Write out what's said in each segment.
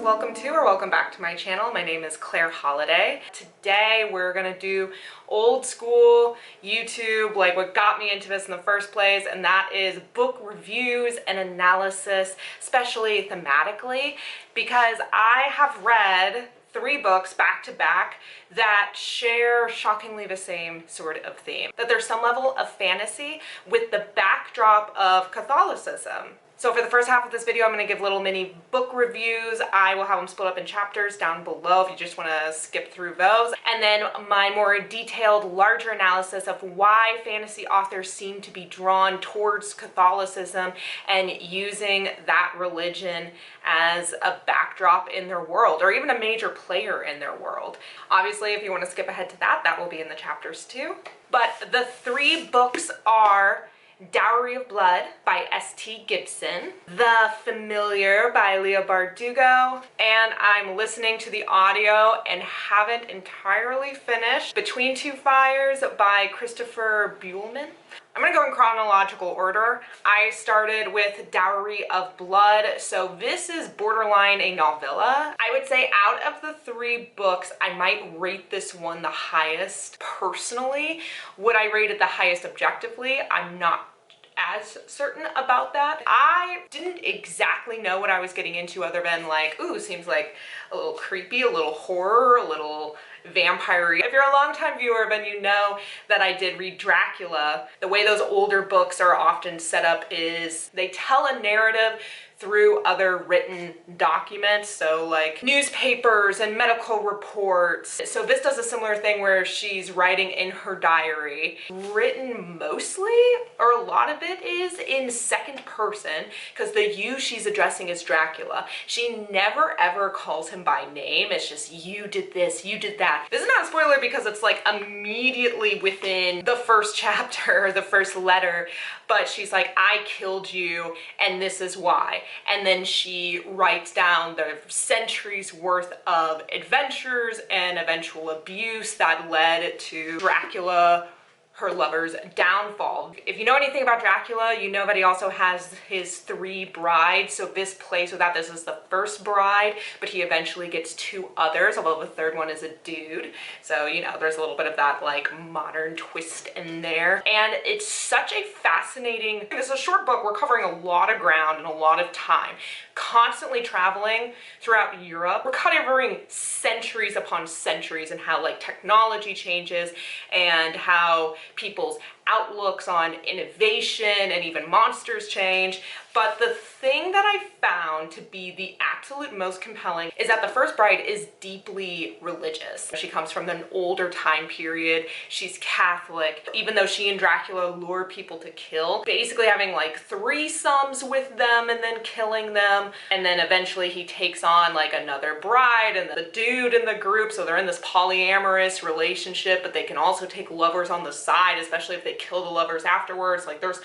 welcome to or welcome back to my channel. My name is Claire Holliday. Today we're gonna do old school YouTube, like what got me into this in the first place, and that is book reviews and analysis, especially thematically, because I have read 3 books back to back that share shockingly the same sort of theme. That there's some level of fantasy with the backdrop of Catholicism. So for the first half of this video, I'm going to give little mini book reviews. I will have them split up in chapters down below if you just want to skip through those. And then my more detailed, larger analysis of why fantasy authors seem to be drawn towards Catholicism and using that religion as a backdrop in their world, or even a major player in their world. Obviously, if you want to skip ahead to that, that will be in the chapters too. But the 3 books are Dowry of Blood by S.T. Gibson, The Familiar by Leigh Bardugo, and I'm listening to the audio and haven't entirely finished Between Two Fires by Christopher Buehlman. I'm going to go in chronological order. I started with Dowry of Blood, so this is borderline a novella. I would say out of the 3 books, I might rate this one the highest personally. Would I rate it the highest objectively? I'm not as certain about that. I didn't exactly know what I was getting into other than like, ooh, seems like a little creepy, a little horror, a little vampire-y. If you're a longtime viewer, then you know that I did read Dracula. The way those older books are often set up is they tell a narrative through other written documents, so like newspapers and medical reports. So this does a similar thing where she's writing in her diary, written mostly, or a lot of it is in second person, because the you she's addressing is Dracula. She never ever calls him by name. It's just, you did this, you did that. This is not a spoiler because it's like immediately within the first chapter, the first letter, but she's like, I killed you and this is why. And then she writes down the centuries worth of adventures and eventual abuse that led to Dracula, her lover's downfall. If you know anything about Dracula, you know that he also has his 3 brides. So this plays with that. This is the first bride, but he eventually gets 2 others, although the 3rd one is a dude. So, you know, there's a little bit of that like modern twist in there. And it's such a fascinating, this is a short book. We're covering a lot of ground and a lot of time. Constantly traveling throughout Europe. We're covering centuries upon centuries and how like technology changes and how people's outlooks on innovation and even monsters change. But the thing that I found to be the absolute most compelling is that the first bride is deeply religious. She comes from an older time period. She's Catholic. Even though she and Dracula lure people to kill, basically having like threesomes with them and then killing them. And then eventually he takes on like another bride and the dude in the group. So they're in this polyamorous relationship, but they can also take lovers on the side, especially if they kill the lovers afterwards. Like there's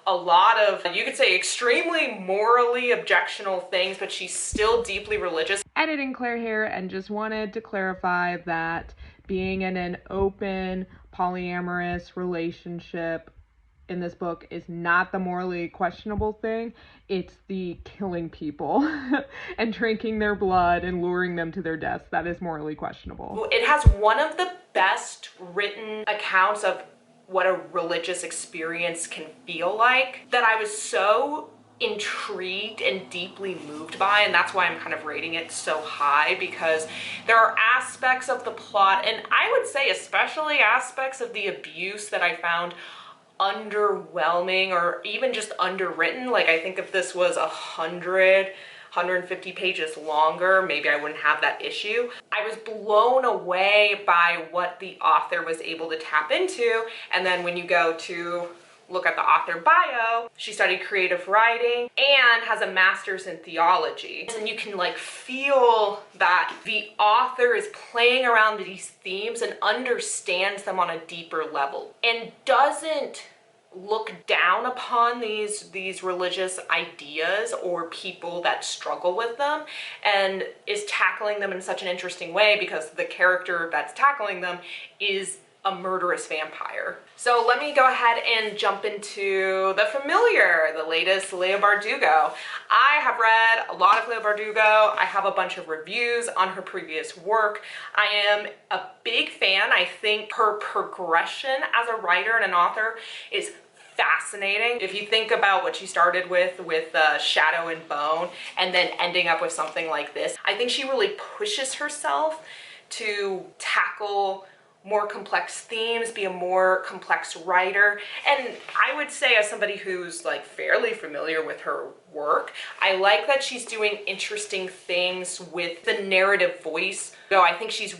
a lot of, you could say, extremely morally objectionable things, but she's still deeply religious. Editing Claire here, and just wanted to clarify that being in an open polyamorous relationship in this book is not the morally questionable thing. It's the killing people and drinking their blood and luring them to their deaths that is morally questionable. It has one of the best written accounts of what a religious experience can feel like that I was so intrigued and deeply moved by, and that's why I'm kind of rating it so high, because there are aspects of the plot, and I would say especially aspects of the abuse, that I found underwhelming or even just underwritten. Like I think if this was 150 pages longer, maybe I wouldn't have that issue. I was blown away by what the author was able to tap into. And then when you go to look at the author bio, she studied creative writing and has a master's in theology. And you can like feel that the author is playing around these themes and understands them on a deeper level and doesn't look down upon these religious ideas or people that struggle with them, and is tackling them in such an interesting way because the character that's tackling them is a murderous vampire. So let me go ahead and jump into The Familiar, the latest Leigh Bardugo. I have read a lot of Leigh Bardugo. I have a bunch of reviews on her previous work. I am a big fan. I think her progression as a writer and an author is fascinating. If you think about what she started with Shadow and Bone and then ending up with something like this, I think she really pushes herself to tackle more complex themes, be a more complex writer. And I would say, as somebody who's like fairly familiar with her work, I like that she's doing interesting things with the narrative voice. Though I think she's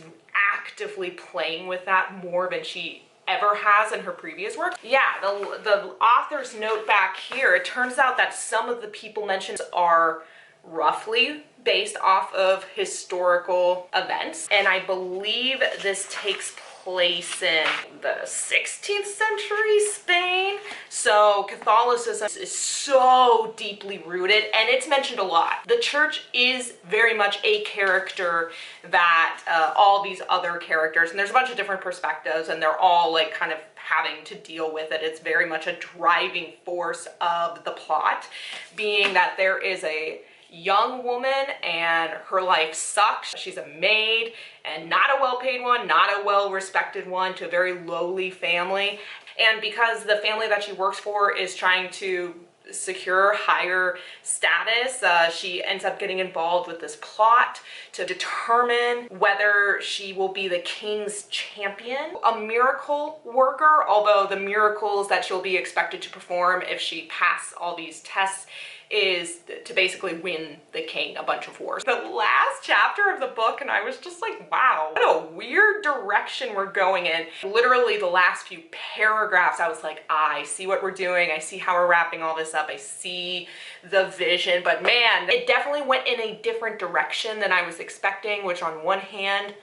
actively playing with that more than she ever has in her previous work. Yeah, the author's note back here, it turns out that some of the people mentioned are roughly based off of historical events, and I believe this takes place in the 16th century Spain. So Catholicism is so deeply rooted, and it's mentioned a lot. The church is very much a character that all these other characters, and there's a bunch of different perspectives, and they're all like kind of having to deal with it. It's very much a driving force of the plot, being that there is a young woman and her life sucks. She's a maid, and not a well-paid one, not a well-respected one, to a very lowly family. And because the family that she works for is trying to secure higher status, she ends up getting involved with this plot to determine whether she will be the king's champion, a miracle worker, although the miracles that she'll be expected to perform if she passes all these tests is to basically win the king a bunch of wars. The last chapter of the book, and I was just like, wow, what a weird direction we're going in. Literally the last few paragraphs, I was like, I see what we're doing. I see how we're wrapping all this up. I see the vision, but man, it definitely went in a different direction than I was expecting, which on one hand,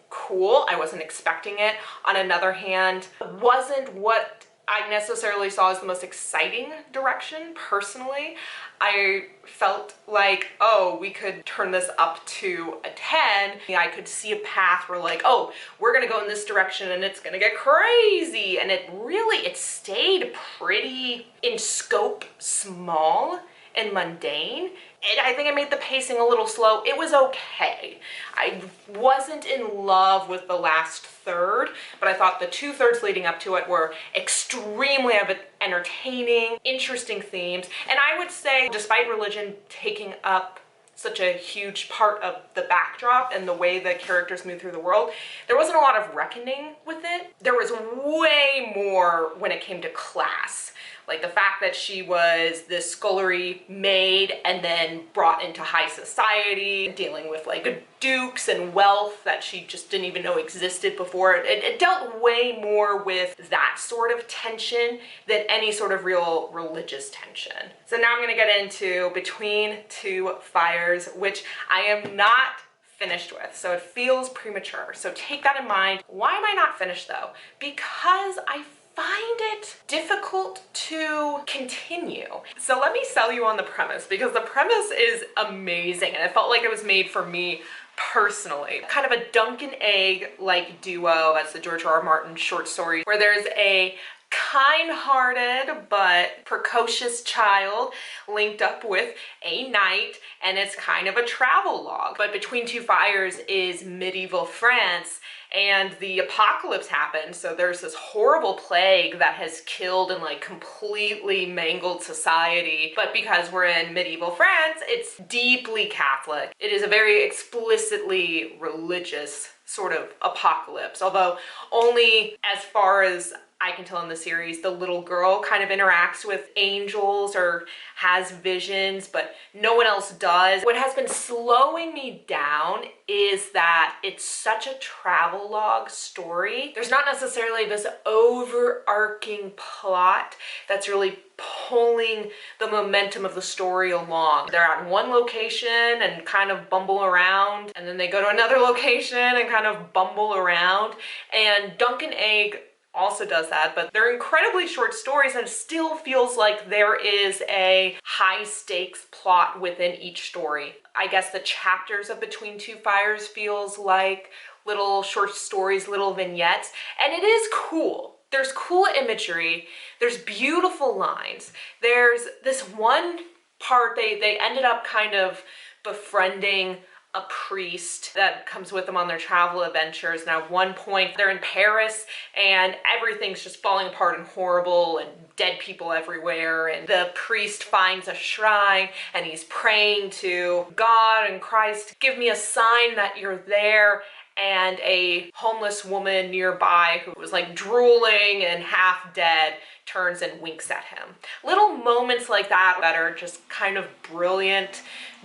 cool, I wasn't expecting it. On another hand, wasn't what I necessarily saw as the most exciting direction personally. I felt like, oh, we could turn this up to a 10. I could see a path where like, oh, we're gonna go in this direction and it's gonna get crazy. And it stayed pretty in scope small and mundane. And I think it made the pacing a little slow. It was okay. I wasn't in love with the last third, but I thought the 2/3 leading up to it were extremely entertaining, interesting themes. And I would say, despite religion taking up such a huge part of the backdrop and the way the characters move through the world, there wasn't a lot of reckoning with it. There was way more when it came to class. Like the fact that she was this scullery maid and then brought into high society, dealing with like dukes and wealth that she just didn't even know existed before. It dealt way more with that sort of tension than any sort of real religious tension. So now I'm gonna get into Between Two Fires, which I am not finished with, so it feels premature. So take that in mind. Why am I not finished though? Because I find it difficult to continue. So let me sell you on the premise, because the premise is amazing and it felt like it was made for me personally. Kind of a Dunk and Egg like duo, as the George R. R. Martin short story, where there's a kind-hearted but precocious child linked up with a knight, and it's kind of a travel log. But Between Two Fires is medieval France, and the apocalypse happened, so there's this horrible plague that has killed and like completely mangled society. But because we're in medieval France, it's deeply Catholic. It is a very explicitly religious sort of apocalypse, although only as far as I can tell in the series, the little girl kind of interacts with angels or has visions, but no one else does. What has been slowing me down is that it's such a travelogue story. There's not necessarily this overarching plot that's really pulling the momentum of the story along. They're at one location and kind of bumble around, and then they go to another location and kind of bumble around. And Dunk and Egg also does that, but they're incredibly short stories, and it still feels like there is a high stakes plot within each story. I guess the chapters of Between Two Fires feels like little short stories, little vignettes, and it is cool. There's cool imagery, there's beautiful lines. There's this one part, they ended up kind of befriending a priest that comes with them on their travel adventures. And at one point they're in Paris and everything's just falling apart and horrible and dead people everywhere. And the priest finds a shrine and he's praying to God and Christ, give me a sign that you're there. And a homeless woman nearby who was like drooling and half dead turns and winks at him. Little moments like that are just kind of brilliant,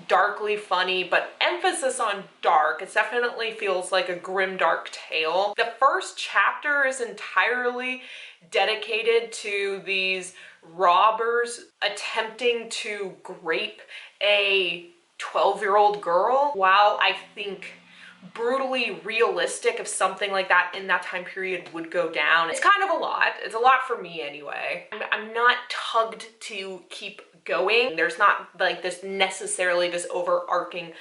darkly funny, but emphasis on dark. It definitely feels like a grim, dark tale. The first chapter is entirely dedicated to these robbers attempting to grape a 12-year-old girl. While I think brutally realistic if something like that in that time period would go down, it's kind of a lot. It's a lot for me anyway. I'm not tugged to keep going. There's not like this necessarily this overarching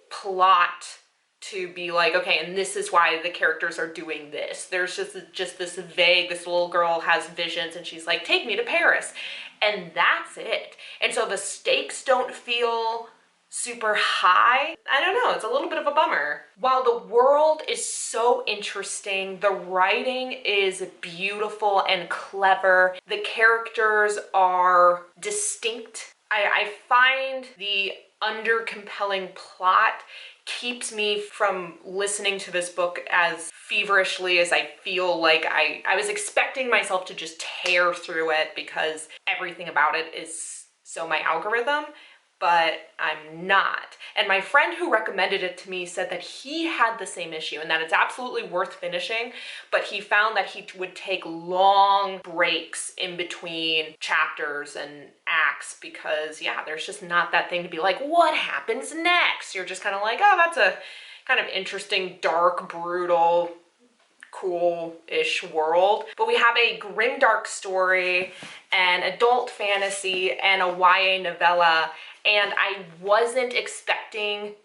plot to be like, okay, and this is why the characters are doing this. There's just this vague, this little girl has visions and she's like, take me to Paris. And that's it. And so the stakes don't feel super high. I don't know, it's a little bit of a bummer. While the world is so interesting, the writing is beautiful and clever. The characters are distinct. I find the under-compelling plot keeps me from listening to this book as feverishly as I feel like I was expecting myself to just tear through it because everything about it is so my algorithm. But I'm not. And my friend who recommended it to me said that he had the same issue and that it's absolutely worth finishing, but he found that he would take long breaks in between chapters and acts because, yeah, there's just not that thing to be like, what happens next? You're just kind of like, oh, that's a kind of interesting, dark, brutal, cool-ish world. But we have a grimdark story, an adult fantasy, and a YA novella. And I wasn't expecting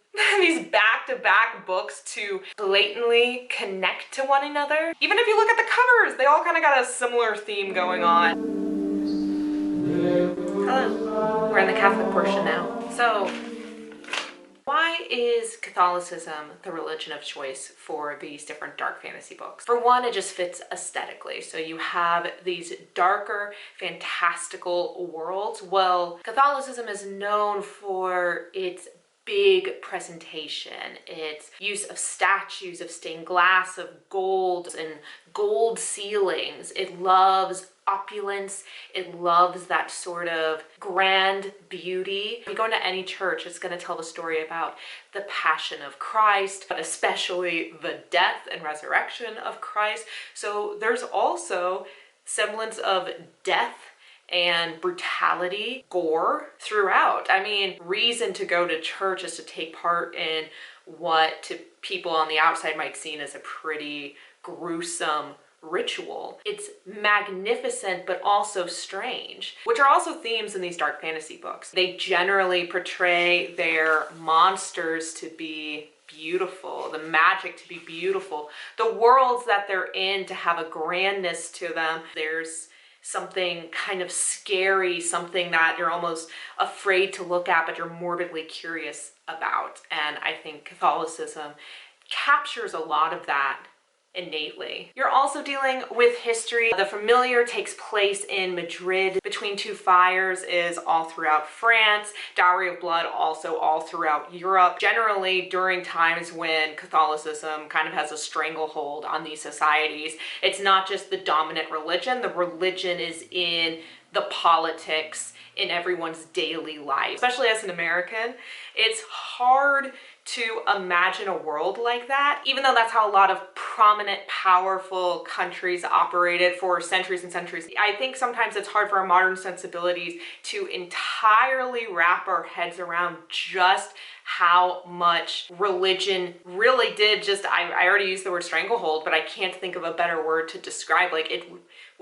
these back-to-back books to blatantly connect to one another. Even if you look at the covers, they all kind of got a similar theme going on. Hello, we're in the Catholic portion now. So, why is Catholicism the religion of choice for these different dark fantasy books? For one, it just fits aesthetically. So you have these darker, fantastical worlds. Well, Catholicism is known for its big presentation, its use of statues, of stained glass, of gold and gold ceilings. It loves opulence. It loves that sort of grand beauty. If you go into any church, it's going to tell the story about the passion of Christ, but especially the death and resurrection of Christ. So there's also semblance of death and brutality, gore throughout. I mean, reason to go to church is to take part in what to people on the outside might seem as a pretty gruesome ritual. It's magnificent, but also strange, which are also themes in these dark fantasy books. They generally portray their monsters to be beautiful, the magic to be beautiful, the worlds that they're in to have a grandness to them. There's something kind of scary, something that you're almost afraid to look at, but you're morbidly curious about. And I think Catholicism captures a lot of that innately. You're also dealing with history. The Familiar takes place in Madrid. Between Two Fires is all throughout France. Dowry of Blood also all throughout Europe. Generally during times when Catholicism kind of has a stranglehold on these societies. It's not just the dominant religion. The religion is in the politics in everyone's daily life. Especially as an American, it's hard to imagine a world like that, even though that's how a lot of prominent, powerful countries operated for centuries and centuries. I think sometimes it's hard for our modern sensibilities to entirely wrap our heads around just how much religion really did just, I already used the word stranglehold, but I can't think of a better word to describe, like it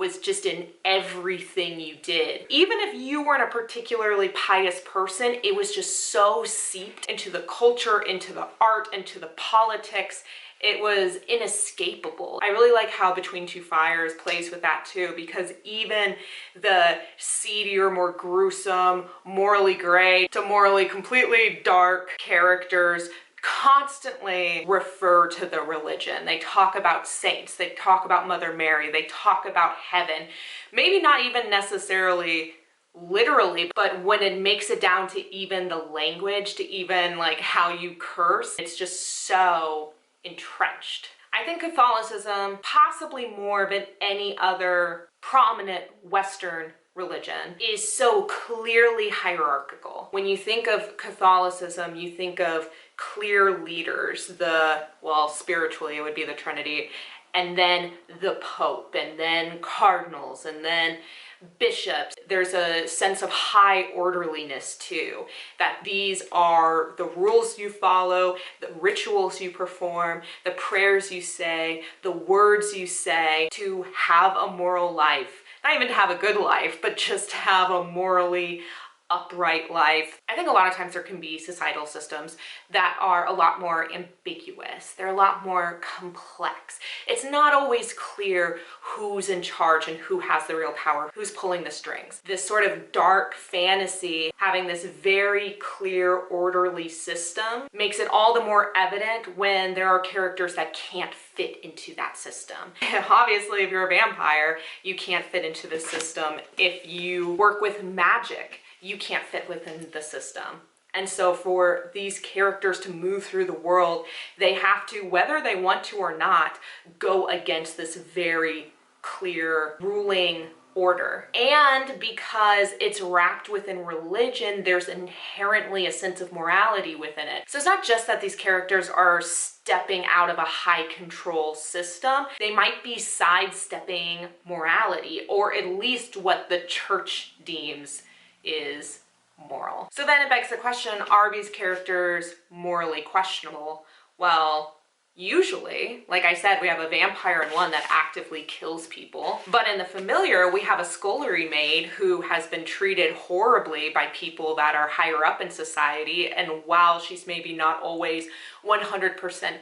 was just in everything you did. Even if you weren't a particularly pious person, it was just so seeped into the culture, into the art, into the politics. It was inescapable. I really like how Between Two Fires plays with that too, because even the seedier, more gruesome, morally gray to morally completely dark characters constantly refer to the religion. They talk about saints, they talk about Mother Mary, they talk about heaven. Maybe not even necessarily literally, but when it makes it down to even the language, to even like how you curse, it's just so entrenched. I think Catholicism, possibly more than any other prominent Western religion, is so clearly hierarchical. When you think of Catholicism, you think of clear leaders, spiritually it would be the Trinity, and then the Pope, and then cardinals, and then bishops. There's a sense of high orderliness too, that these are the rules you follow, the rituals you perform, the prayers you say, the words you say to have a moral life. Not even to have a good life, but just have a morally upright life. I think a lot of times there can be societal systems that are a lot more ambiguous. They're a lot more complex. It's not always clear who's in charge and who has the real power, who's pulling the strings. This sort of dark fantasy, having this very clear, orderly system, makes it all the more evident when there are characters that can't fit into that system. Obviously, if you're a vampire, you can't fit into the system. If you work with magic, you can't fit within the system. And so for these characters to move through the world, they have to, whether they want to or not, go against this very clear ruling order. And because it's wrapped within religion, there's inherently a sense of morality within it. So it's not just that these characters are stepping out of a high control system, they might be sidestepping morality, or at least what the church deems is moral. So then it begs the question, are these characters morally questionable? Well, usually, like I said, we have a vampire in one that actively kills people. But in the familiar, we have a scullery maid who has been treated horribly by people that are higher up in society. And while she's maybe not always 100%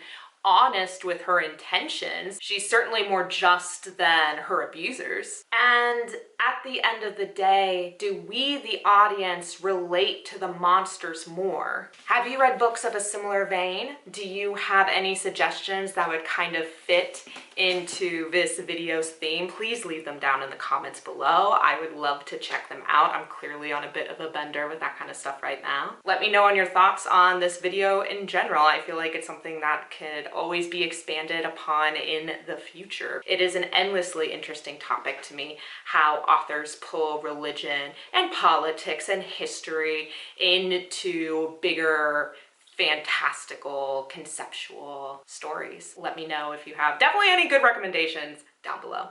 honest with her intentions, she's certainly more just than her abusers. And at the end of the day, do we, the audience, relate to the monsters more? Have you read books of a similar vein? Do you have any suggestions that would kind of fit into this video's theme? Please leave them down in the comments below. I would love to check them out. I'm clearly on a bit of a bender with that kind of stuff right now. Let me know on your thoughts on this video in general. I feel like it's something that could always be expanded upon in the future. It is an endlessly interesting topic to me, how authors pull religion and politics and history into bigger, fantastical, conceptual stories. Let me know if you have definitely any good recommendations down below.